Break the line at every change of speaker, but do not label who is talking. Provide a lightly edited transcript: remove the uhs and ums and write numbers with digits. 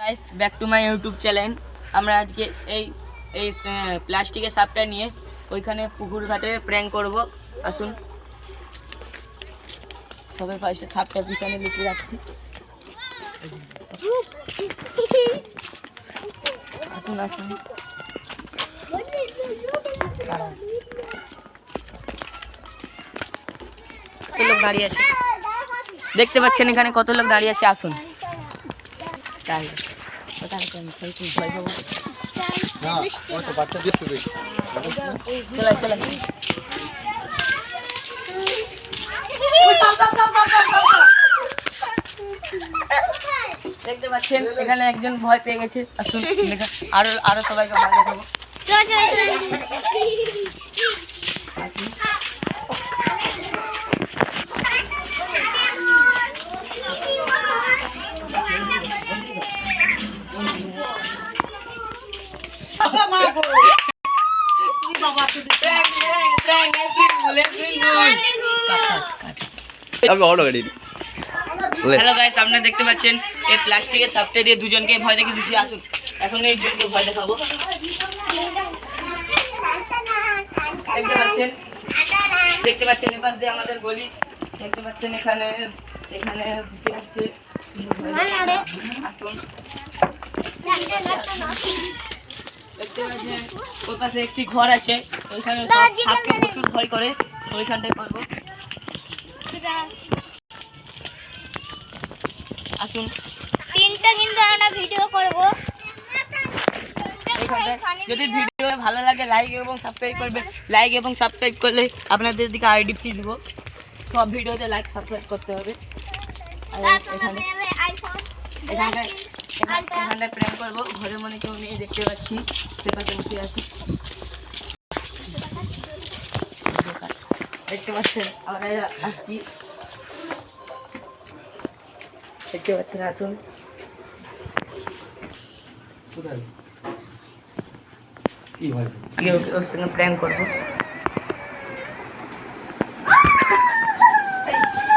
Guys back to my YouTube channel. আমরা আজকে এই এই প্লাস্টিকের সাপটা নিয়ে ওইখানে পুকুর ঘাটে প্র্যাঙ্ক করব। আসুন সবাই পাশে সাপটা পিছনে লুকিয়ে রাখছি। আসুন আসুন কত লোক দাঁড়িয়ে আছে দেখতে পাচ্ছেন, এখানে কত লোক দাঁড়িয়ে আছে। আসুন দেখতে পাচ্ছেন এখানে একজন ভয় পেয়ে গেছে। আসুন আরো আরো সবাইকে ভয় দেখাবো। হ্যালো গাইস, আপনারা দেখতে পাচ্ছেন এই প্লাস্টিকের সাপটা দিয়ে দুজনকে ভয় দেখে দিচ্ছি। আসুন এখন এই জনকে ভয় দেখাবো। দেখতে পাচ্ছেন এপাশ দিয়ে আমাদের গলি। দেখতে পাচ্ছেন এখানে এখানে বসে আসছে। আসুন দেখতে পাচ্ছেন ওই পাশে একটি ঘর আছে, ওইখানে সাপকে প্রচুর ভয় করে, ওইখানটায় করবো। আসুন
তিনটা কিন্তু আমরা ভিডিও করব।
যদি ভিডিও ভালো লাগে লাইক এবং সাবস্ক্রাইব করবে। লাইক এবং সাবস্ক্রাইব করলে আপনাদের দিকে আইডি ফি দিব। সব ভিডিওতে লাইক সাবস্ক্রাইব করতে হবে। এখানটায় প্রেম করবো। ঘরে মনে কেউ নেই, দেখতে পাচ্ছি সেপাশে বসে আছি। দেখতে পাচ্ছেন আমরা আসছি, দেখতে পাচ্ছেন। আসুন ওর সঙ্গে প্র্যাঙ্ক করবো।